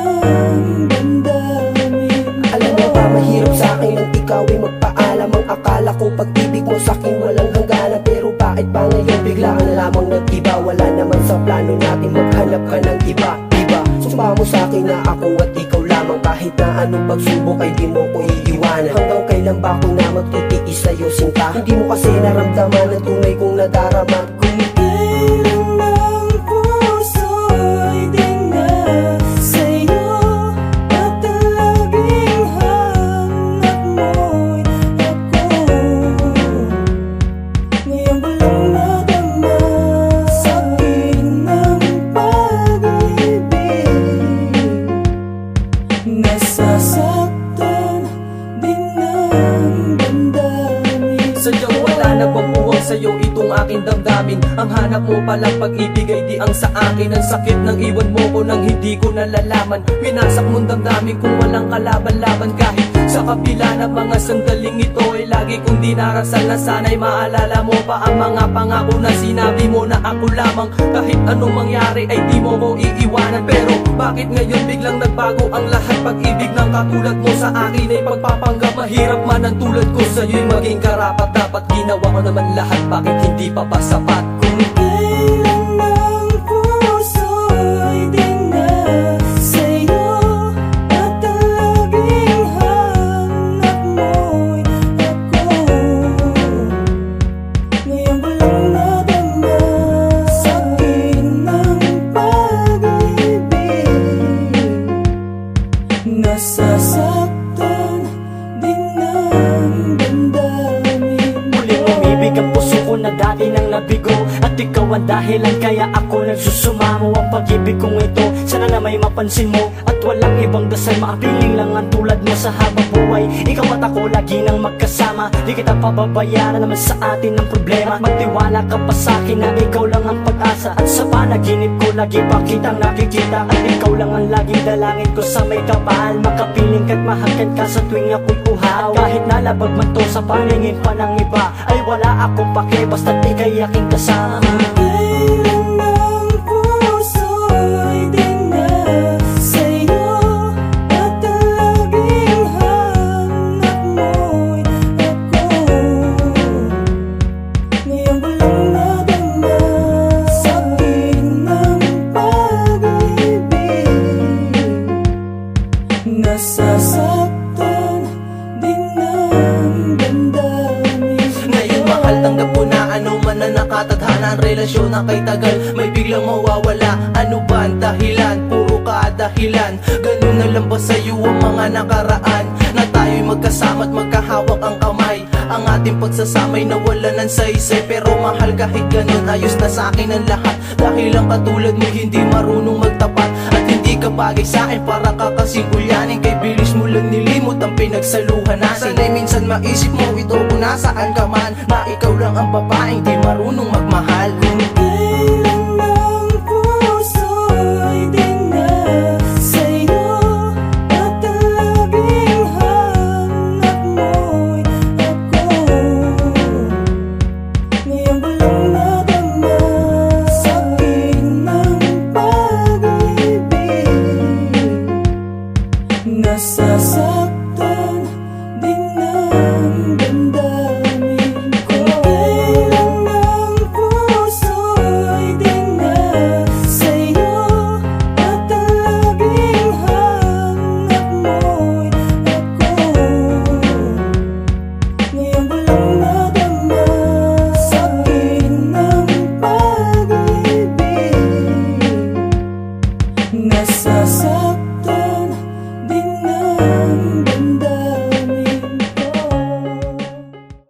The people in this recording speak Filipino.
ng damdamin. Alam mo ba, mahirap sa'kin ang ikaw ay magpaalam. Ang akala ko pag-ibig mo sa'kin walang hangganan. Pero bakit ba ngayon bigla ka na lamang nag-iba? Wala naman sa plano natin maghanap ka ng iba, diba? Sumpa mo sa'kin na ako at ikaw lamang. Kahit na anong pagsubok ay di mo ko iiwanan. Hanggang kailan ba ako na magtitiis sa'yo, sinta? Hindi mo kasi naramdaman ang tunay kong nadarama. Kung kailan ang puso ay di na sa'yo, at ang laging hanap mo'y ako. Ngayon ko lang nadama sa'kin ng pag-ibig. Nasasaktan din ng damdamin. Sadyang wala na pagbuwang sa'yo itong aking damdamin. Ang hanap mo palang pag-ibig ay di ang sa akin. Ang sakit ng iwan mo ko nang hindi ko nalalaman. Winasak mong damdamin kung walang kalaban-laban. Kahit sa kapila na mga sandaling ito ay lagi kong dinarasal na sana'y maalala mo pa ang mga pangako na sinabi mo na ako lamang. Kahit anong mangyari ay di mo ko iiwanan. Pero bakit ngayon biglang nagbago ang lahat? Pag-ibig ng katulad mo sa akin ay pagpapanggap. Mahirap man ang tulad ko sa'yo'y maging karapat. Dapat ginawa ko naman lahat, bakit hindi pa ba sapat? Kung kailan ang puso ay di na sa'yo, at ang laging hanap mo'y ako. Ngayon ko lang nadama sa'kin ng pag-ibig. Nasasaktan din ng damdamin. Muling umibig ang puso ko na dati nang nabigo. At ikaw ang dahilan kaya ako nagsusumamo. Ang pag-ibig kong ito, sana na may mapansin mo. At walang ibang dasal, makapiling lang ang tulad mo sa habang buhay. Ikaw at ako lagi nang magkasama. Di kita pababayaran naman sa atin ang problema. At magtiwala ka pa sa'kin na ikaw lang ang pag-asa. At sa panaginip ko lagi pa kitang nakikita. At ikaw lang ang laging dalangin ko sa may kapal. Makapiling ka't mahagkan ka sa tuwing ako'y uhaw. At kahit nalabag man to sa paningin pa ng iba, ay wala akong pake basta't ika'y aking kasama. Kailan ang puso ay di na sa'yo, at ang laging hanap mo'y ako. Ngayon ko lang nadama sa'kin ng pag-ibig. Nasasaktan din ng damdamin. Ngayon mahal, tanggap ko na ano man na nakatadhana. Ang relasyon na kay tagal may biglang mawawala. Ano ba ang dahilan? Puro kadahilan. Ganun na lang ba sa'yo ang mga nakaraan? Na tayo'y magkasama at magkahawak ang kamay. Ang ating pagsasamay nawala ng saysay. Pero mahal, kahit ganun ayos na sa'kin ang lahat. Dahil ang katulad mo hindi marunong magtapat. At hindi ka bagay sa'kin para kakasing ulyanin. Kay bilis mo lang nilimot ang pinagsaluhan natin. Sana'y minsan maisip mo ito kung nasaan ka man, na ikaw lang ang babaeng di marunong magmahal.